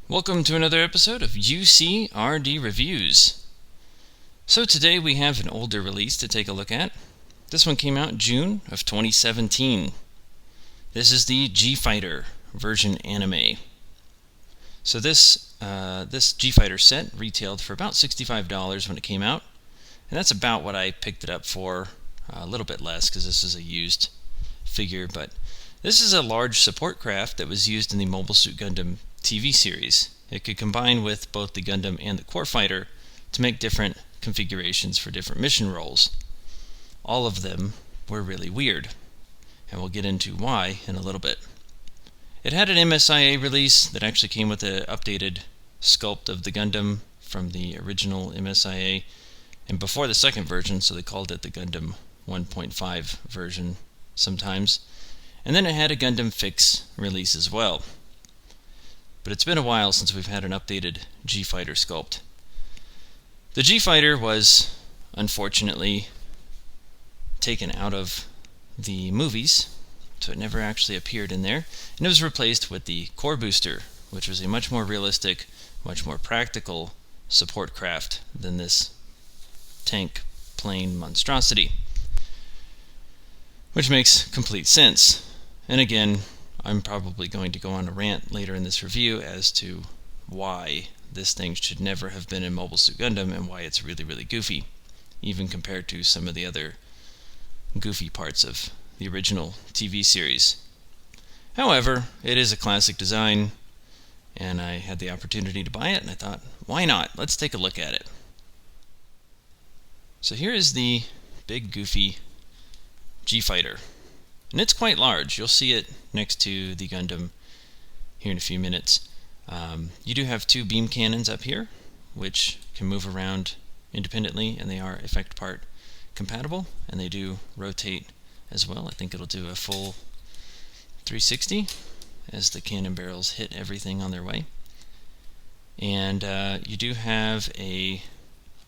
Welcome to another episode of UCRD Reviews. So today we have an older release to take a look at. This one came out June of 2017. This is the G Fighter version anime. So this G Fighter set retailed for about $65 when it came out, and that's about what I picked it up for, a little bit less because this is a used figure, but this is a large support craft that was used in the Mobile Suit Gundam TV series. It could combine with both the Gundam and the Core Fighter to make different configurations for different mission roles. All of them were really weird, and we'll get into why in a little bit. It had an MSiA release that actually came with an updated sculpt of the Gundam from the original MSiA and before the second version, so they called it the Gundam 1.5 version sometimes. And then it had a Gundam Fix release as well. But it's been a while since we've had an updated G Fighter sculpt. The G Fighter was, unfortunately, taken out of the movies, so it never actually appeared in there, and it was replaced with the Core Booster, which was a much more realistic, much more practical support craft than this tank plane monstrosity. Which makes complete sense. And again, I'm probably going to go on a rant later in this review as to why this thing should never have been in Mobile Suit Gundam and why it's really, really goofy, even compared to some of the other goofy parts of the original TV series. However, it is a classic design, and I had the opportunity to buy it, and I thought, why not? Let's take a look at it. So here is the big, goofy G Fighter. And it's quite large. You'll see it next to the Gundam here in a few minutes. You do have two beam cannons up here, which can move around independently, and they are effect part compatible, and they do rotate as well. I think it'll do a full 360 as the cannon barrels hit everything on their way. And you do have a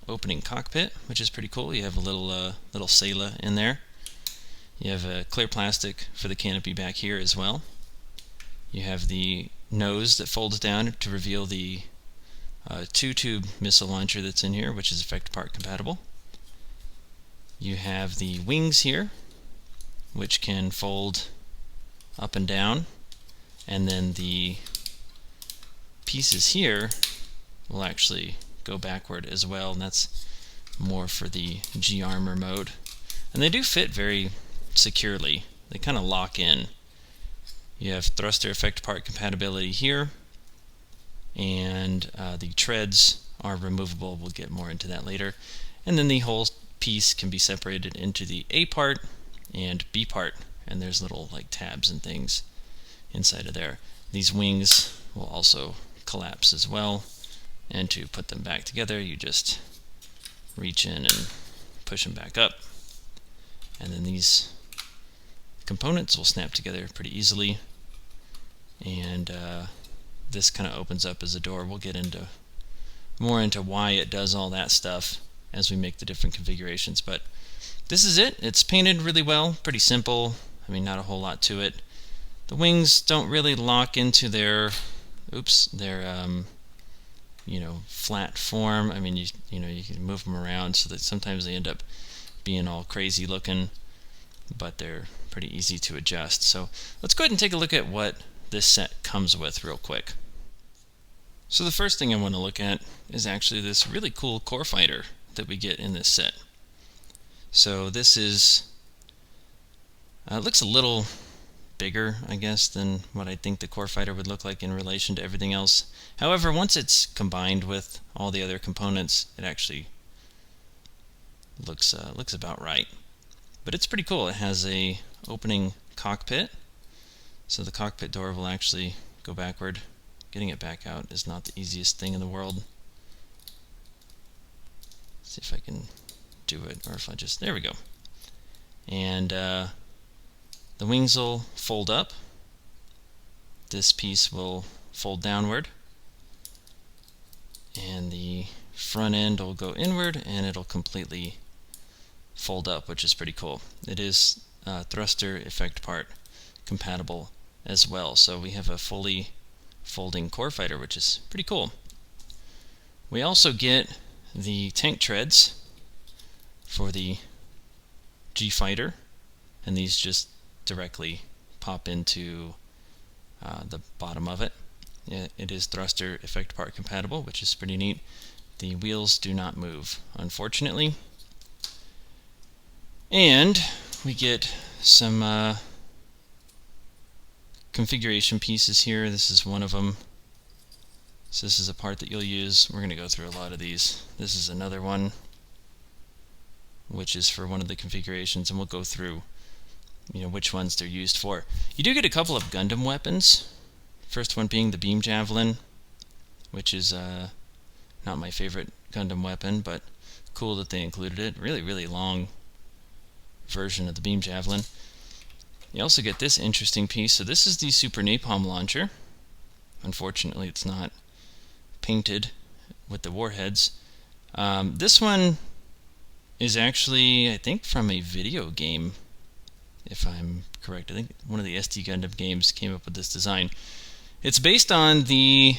opening cockpit, which is pretty cool. You have a little sailor in there. You have a clear plastic for the canopy back here as well. You have the nose that folds down to reveal the two-tube missile launcher that's in here, which is effect part compatible. You have the wings here, which can fold up and down, and then the pieces here will actually go backward as well, and that's more for the G-armor mode. And they do fit very securely. They kind of lock in. You have thruster effect part compatibility here, and the treads are removable. We'll get more into that later. And then the whole piece can be separated into the A part and B part, and there's little like tabs and things inside of there. These wings will also collapse as well, and to put them back together you just reach in and push them back up, and then these components will snap together pretty easily, and this kind of opens up as a door. We'll get into more into why it does all that stuff as we make the different configurations, but this is it. It's painted really well, pretty simple. I mean, not a whole lot to it. The wings don't really lock into their flat form. I mean, you can move them around so that sometimes they end up being all crazy looking, but they're pretty easy to adjust. So let's go ahead and take a look at what this set comes with real quick. So the first thing I want to look at is actually this really cool Core Fighter that we get in this set. So this is looks a little bigger, I guess, than what I think the Core Fighter would look like in relation to everything else. However, once it's combined with all the other components, it actually looks about right. But it's pretty cool. It has a opening cockpit, so the cockpit door will actually go backward. Getting it back out is not the easiest thing in the world. Let's see if I can do it, or if I just, there we go. And the wings will fold up. This piece will fold downward, and the front end will go inward, and it'll completely fold up, which is pretty cool. It is thruster effect part compatible as well, so we have a fully folding core fighter, which is pretty cool. We also get the tank treads for the G fighter, and these just directly pop into the bottom of it. It is thruster effect part compatible, which is pretty neat. The wheels do not move, unfortunately. And we get some configuration pieces here. This is one of them. So this is a part that you'll use. We're going to go through a lot of these. This is another one, which is for one of the configurations, and we'll go through which ones they're used for. You do get a couple of Gundam weapons. First one being the beam javelin, which is not my favorite Gundam weapon, but cool that they included it. Really long version of the beam javelin. You also get this interesting piece. So this is the Super Napalm launcher. Unfortunately, it's not painted with the warheads. This one is actually, I think, from a video game, if I'm correct. I think one of the SD Gundam games came up with this design. It's based on the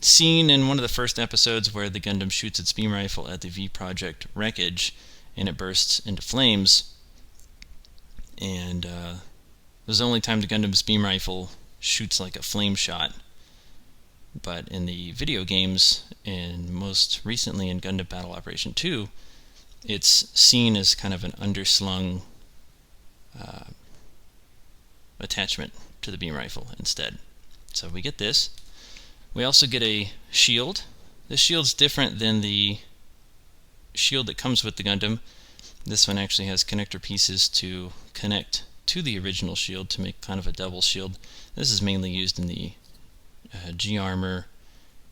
scene in one of the first episodes where the Gundam shoots its beam rifle at the V Project wreckage and it bursts into flames. And this is the only time the Gundam's beam rifle shoots like a flame shot. But in the video games, and most recently in Gundam Battle Operation 2, it's seen as kind of an underslung attachment to the beam rifle instead. So we get this. We also get a shield. This shield's different than the shield that comes with the Gundam. This one actually has connector pieces to connect to the original shield to make kind of a double shield. This is mainly used in the G-Armor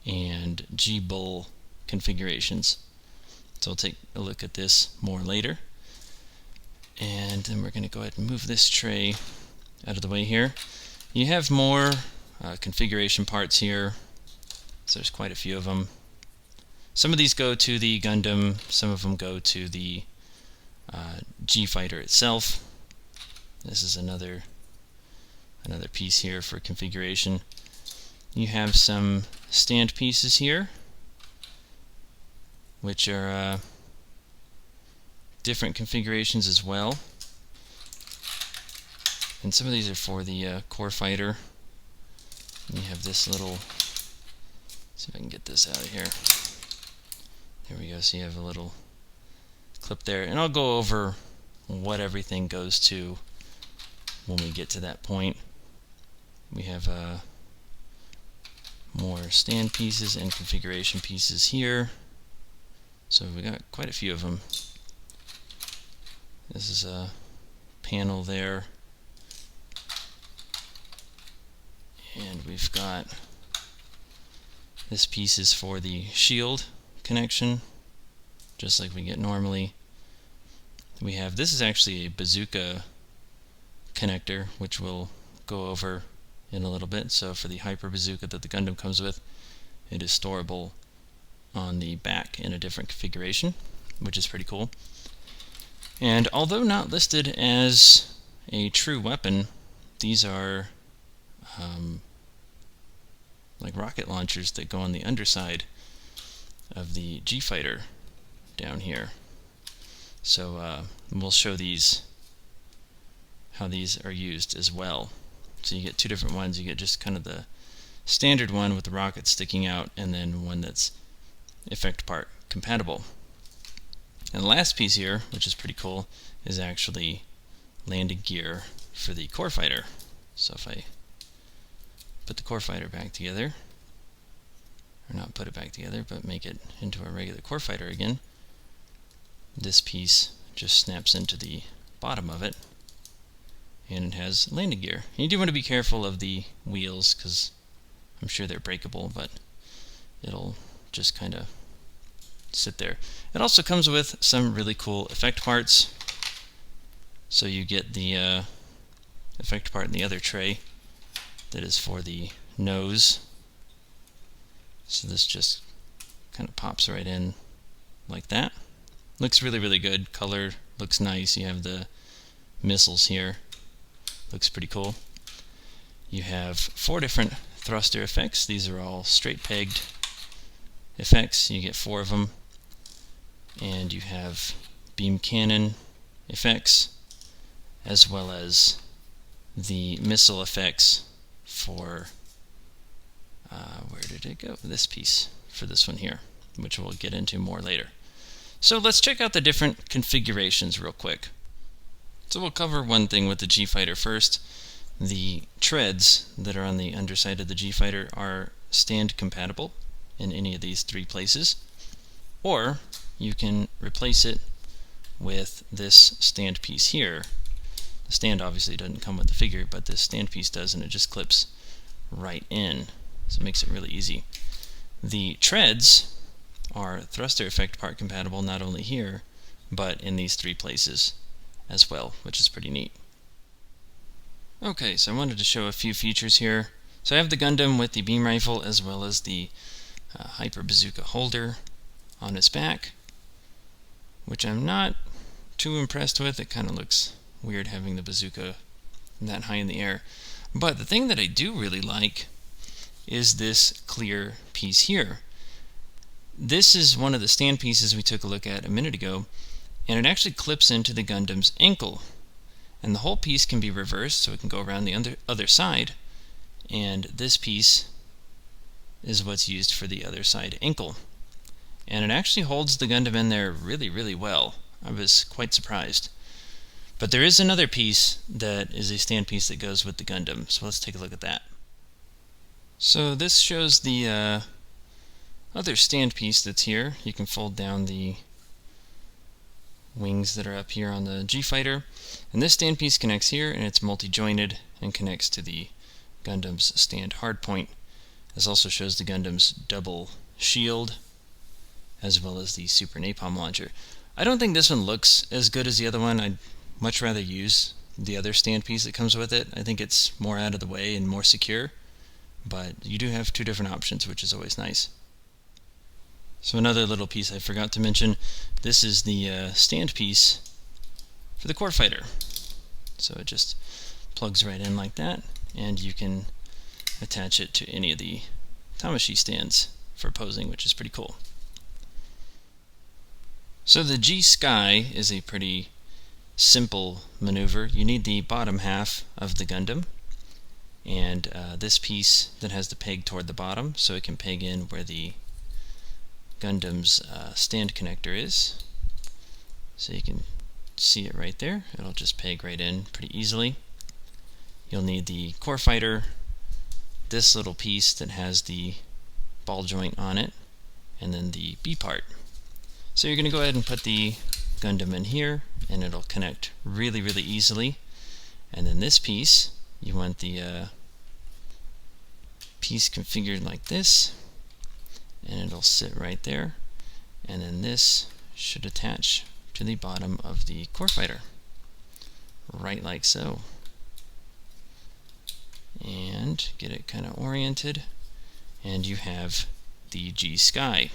and G-Bull configurations. So I'll take a look at this more later. And then we're going to go ahead and move this tray out of the way here. You have more configuration parts here. So there's quite a few of them. Some of these go to the Gundam, some of them go to the G fighter itself. This is another piece here for configuration. You have some stand pieces here, which are different configurations as well. And some of these are for the core fighter. And you have this little, see if I can get this out of here. There we go, so you have a little clip there. And I'll go over what everything goes to when we get to that point. We have more stand pieces and configuration pieces here. So we got quite a few of them. This is a panel there. And we've got this piece is for the shield connection, just like we get normally. We have, this is actually a bazooka connector, which we'll go over in a little bit. So for the hyper bazooka that the Gundam comes with, it is storable on the back in a different configuration, which is pretty cool. And although not listed as a true weapon, these are like rocket launchers that go on the underside of the G fighter down here. So we'll show these, how these are used as well. So you get two different ones. You get just kind of the standard one with the rocket sticking out, and then one that's effect part compatible. And the last piece here, which is pretty cool, is actually landing gear for the core fighter. So if I put the core fighter back together, or not put it back together, but make it into a regular core fighter again, this piece just snaps into the bottom of it, and it has landing gear. And you do want to be careful of the wheels, because I'm sure they're breakable, but it'll just kind of sit there. It also comes with some really cool effect parts. So you get the effect part in the other tray that is for the nose. So this just kind of pops right in like that. Looks really good. Color looks nice. You have the missiles here. Looks pretty cool. You have 4 different thruster effects. These are all straight pegged effects. You get 4 of them. And you have beam cannon effects, as well as the missile effects for, where did it go? This piece, for this one here, which we'll get into more later. So let's check out the different configurations real quick. So we'll cover one thing with the G-Fighter first. The treads that are on the underside of the G-Fighter are stand compatible in any of these 3 places, or you can replace it with this stand piece here. The stand obviously doesn't come with the figure, but this stand piece does, and it just clips right in, so it makes it really easy. The treads are thruster effect part compatible not only here, but in these 3 places as well, which is pretty neat. Okay, so I wanted to show a few features here. So I have the Gundam with the beam rifle as well as the hyper bazooka holder on its back, which I'm not too impressed with. It kind of looks weird having the bazooka that high in the air. But the thing that I do really like is this clear piece here. This is one of the stand pieces we took a look at a minute ago, and it actually clips into the Gundam's ankle. And the whole piece can be reversed, so it can go around the other side, and this piece is what's used for the other side ankle. And it actually holds the Gundam in there really, really well. I was quite surprised. But there is another piece that is a stand piece that goes with the Gundam, so let's take a look at that. So this shows the other stand piece that's here. You can fold down the wings that are up here on the G-Fighter, and this stand piece connects here, and it's multi-jointed and connects to the Gundam's stand hardpoint. This also shows the Gundam's double shield as well as the super napalm launcher. I don't think this one looks as good as the other one. I'd much rather use the other stand piece that comes with it. I think it's more out of the way and more secure, but you do have 2 different options, which is always nice. So another little piece I forgot to mention, this is the stand piece for the Core Fighter. So it just plugs right in like that, and you can attach it to any of the Tamashii stands for posing, which is pretty cool. So the G-Sky is a pretty simple maneuver. You need the bottom half of the Gundam, and this piece that has the peg toward the bottom, so it can peg in where the Gundam's stand connector is. So you can see it right there. It'll just peg right in pretty easily. You'll need the Core Fighter, this little piece that has the ball joint on it, and then the B part. So you're going to go ahead and put the Gundam in here, and it'll connect really, really easily. And then this piece, you want the piece configured like this, and it'll sit right there. And then this should attach to the bottom of the Core Fighter, right like so. And get it kind of oriented, and you have the G-Sky,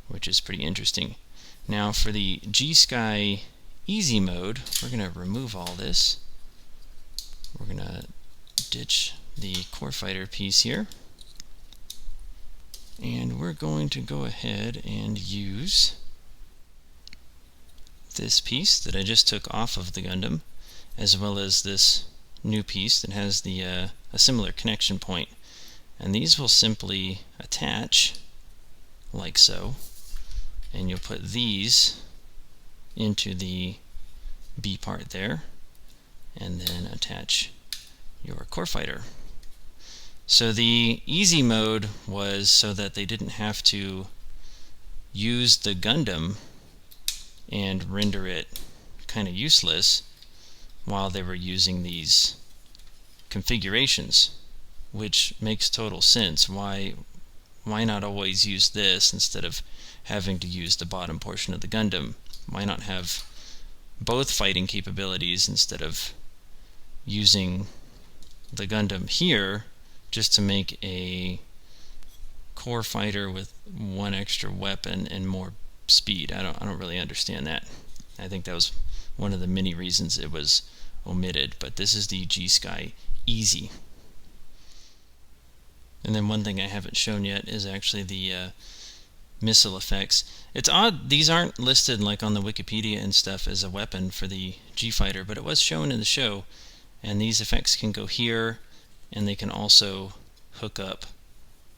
which is pretty interesting. Now for the G-Sky Easy mode, we're going to remove all this. We're going to ditch the Core Fighter piece here, and we're going to go ahead and use this piece that I just took off of the Gundam, as well as this new piece that has the a similar connection point, and these will simply attach like so, and you'll put these into the B part there, and then attach your Core Fighter. So the easy mode was so that they didn't have to use the Gundam and render it kind of useless while they were using these configurations, which makes total sense. Why not always use this instead of having to use the bottom portion of the Gundam? Why not have both fighting capabilities instead of using the Gundam here just to make a Core Fighter with one extra weapon and more speed? I don't really understand that. I think that was one of the many reasons it was omitted, but this is the G-Sky Easy. And then one thing I haven't shown yet is actually the missile effects. It's odd these aren't listed like on the Wikipedia and stuff as a weapon for the G-Fighter, but it was shown in the show, and these effects can go here, and they can also hook up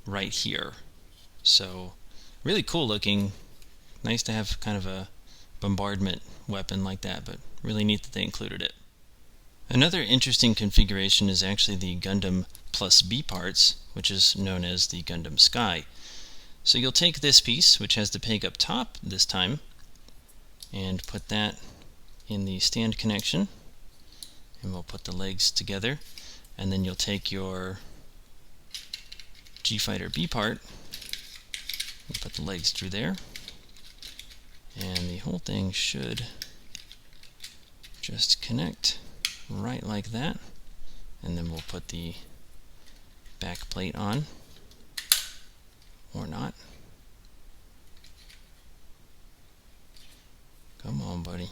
right here. So really cool looking. Nice to have kind of a bombardment weapon like that, but really neat that they included it. Another interesting configuration is actually the Gundam plus B parts, which is known as the Gundam Sky. So you'll take this piece, which has the peg up top this time, and put that in the stand connection, and we'll put the legs together, and then you'll take your G-Fighter B part and put the legs through there, and the whole thing should just connect right like that, and then we'll put the back plate on, or not. Come on, buddy.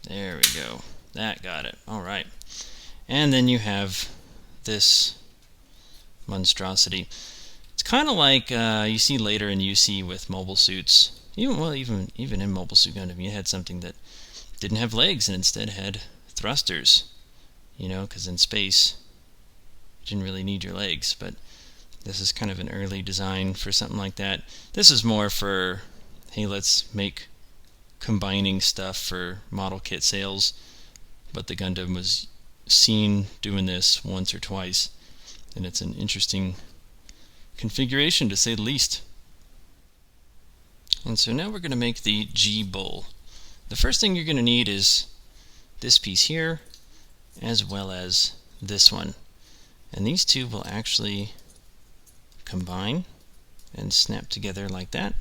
There we go. That got it. Alright. And then you have this monstrosity. It's kind of like you see later in UC with mobile suits. Even in Mobile Suit Gundam, you had something that didn't have legs and instead had thrusters. You know, because in space, you didn't really need your legs, but this is kind of an early design for something like that. This is more for, hey, let's make combining stuff for model kit sales, but the Gundam was seen doing this once or twice, and it's an interesting configuration to say the least. And so now we're going to make the G-Bull. The first thing you're going to need is this piece here, as well as this one. And these two will actually combine and snap together like that.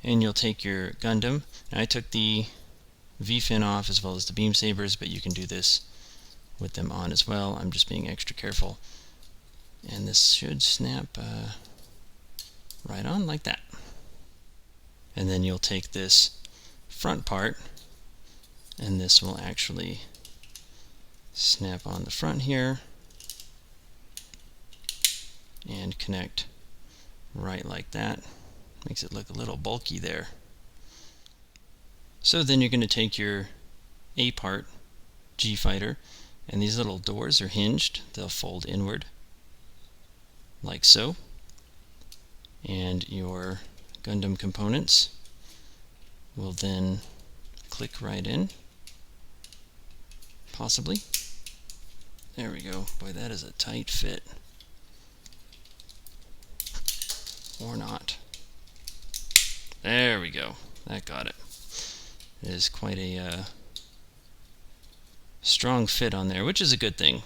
And you'll take your Gundam. Now, I took the V-fin off as well as the beam sabers, but you can do this with them on as well. I'm just being extra careful. And this should snap right on like that. And then you'll take this front part, and this will actually snap on the front here and connect right like that. Makes it look a little bulky there. So then you're going to take your A part, G-Fighter, and these little doors are hinged. They'll fold inward like so. And your Gundam components will then click right in, possibly. There we go. Boy, that is a tight fit. Or not. There we go. That got it. It is quite a strong fit on there, which is a good thing.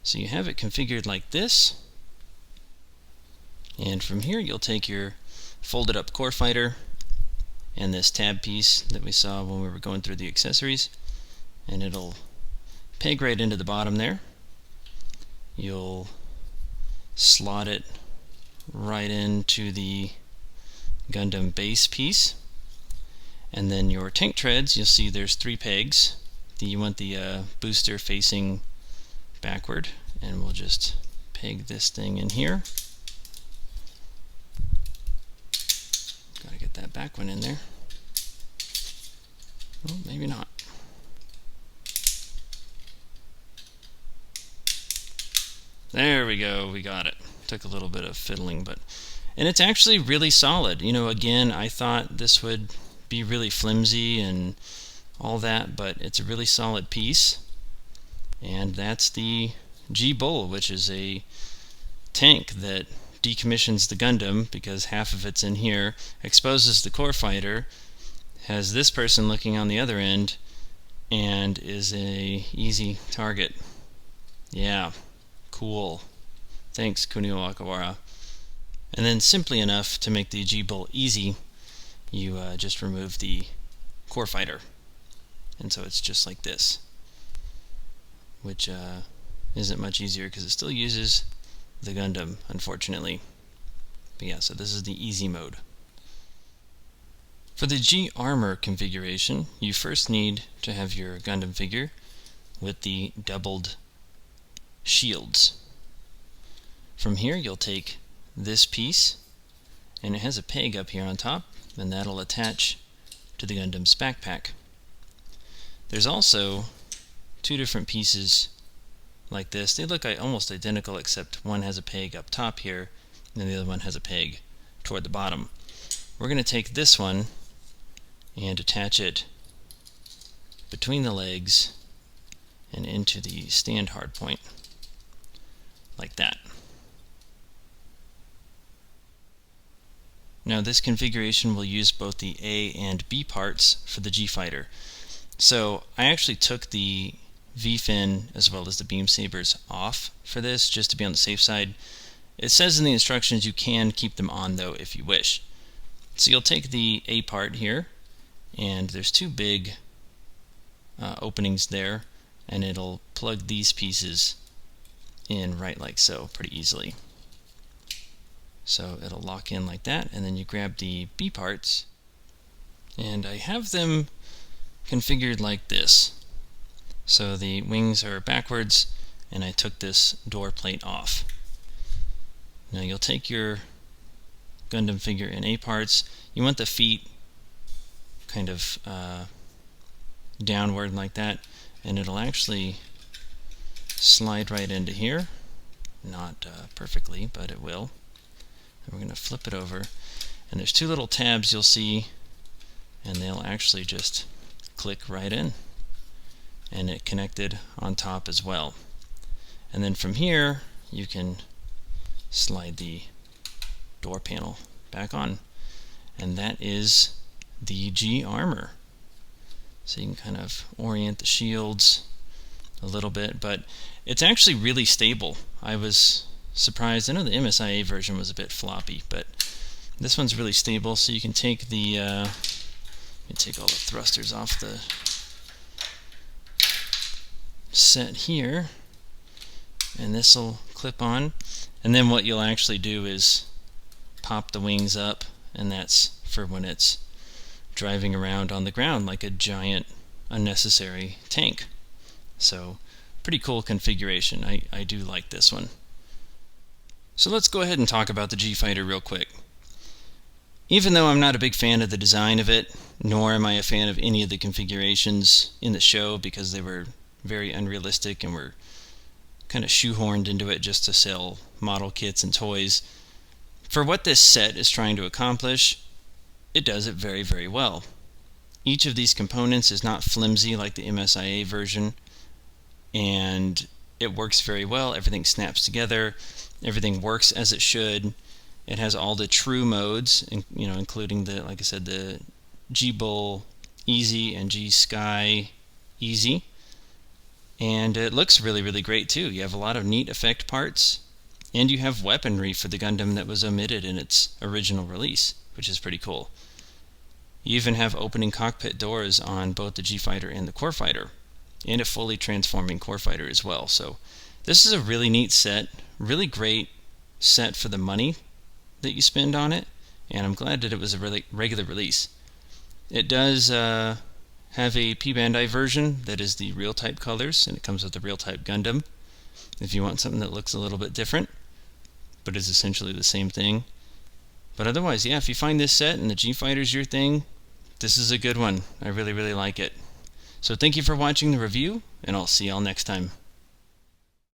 So you have it configured like this. And from here you'll take your folded up Core Fighter and this tab piece that we saw when we were going through the accessories, and it'll peg right into the bottom there. You'll slot it right into the Gundam base piece, and then your tank treads, you'll see there's 3 pegs. You want the booster facing backward, and we'll just peg this thing in here. Gotta get that back one in there. Well, maybe not. There we go, we got it. Took a little bit of fiddling, and it's actually really solid. You know, again, I thought this would be really flimsy and all that, but it's a really solid piece. And that's the G-Bull, which is a tank that decommissions the Gundam because half of it's in here, exposes the Core Fighter, has this person looking on the other end, and is a easy target. Yeah, cool. Thanks, Kunio Akawara. And then simply enough to make the G-Bull easy, you just remove the Core Fighter. And so it's just like this, which isn't much easier because it still uses the Gundam, unfortunately. But yeah, so this is the easy mode. For the G-Armor configuration, you first need to have your Gundam figure with the doubled shields. From here you'll take this piece, and it has a peg up here on top, and that'll attach to the Gundam's backpack. There's also two different pieces like this. They look almost identical, except one has a peg up top here, and the other one has a peg toward the bottom. We're going to take this one and attach it between the legs and into the stand hard point, like that. Now this configuration will use both the A and B parts for the G Fighter. So I actually took the V-fin as well as the beam sabers off for this, just to be on the safe side. It says in the instructions you can keep them on though if you wish. So you'll take the A part here, and there's two big openings there, and it'll plug these pieces in right like so pretty easily. So it'll lock in like that, and then you grab the B parts, and I have them configured like this. So the wings are backwards, and I took this door plate off. Now you'll take your Gundam figure in A parts. You want the feet kind of downward like that, and it'll actually slide right into here. Not perfectly, but it will. And we're going to flip it over, and there's two little tabs you'll see, and they'll actually just click right in, and it connected on top as well. And then from here you can slide the door panel back on, and that is the G armor. So you can kind of orient the shields a little bit, but it's actually really stable. I was surprised. I know the MSiA version was a bit floppy, but this one's really stable. So you can take the let me take all the thrusters off the set here, and this will clip on, and then what you'll actually do is pop the wings up, and that's for when it's driving around on the ground like a giant unnecessary tank. So pretty cool configuration. I do like this one. So let's go ahead and talk about the G Fighter real quick. Even though I'm not a big fan of the design of it, nor am I a fan of any of the configurations in the show, because they were very unrealistic and were kind of shoehorned into it just to sell model kits and toys, for what this set is trying to accomplish, it does it very, very well. Each of these components is not flimsy like the MSiA version, and it works very well. Everything snaps together, everything works as it should. It has all the true modes, including the, like I said, the G-Bull Easy and G-Sky Easy. And it looks really, really great too. You have a lot of neat effect parts, and you have weaponry for the Gundam that was omitted in its original release, which is pretty cool. You even have opening cockpit doors on both the G Fighter and the Core Fighter, and a fully transforming Core Fighter as well. So this is a really neat set, really great set for the money that you spend on it, and I'm glad that it was a really regular release. It does have a P-Bandai version that is the real type colors, and it comes with the real type Gundam if you want something that looks a little bit different, but is essentially the same thing. But otherwise, yeah, if you find this set and the G Fighter's your thing, this is a good one. I really, really like it. So thank you for watching the review, and I'll see y'all next time.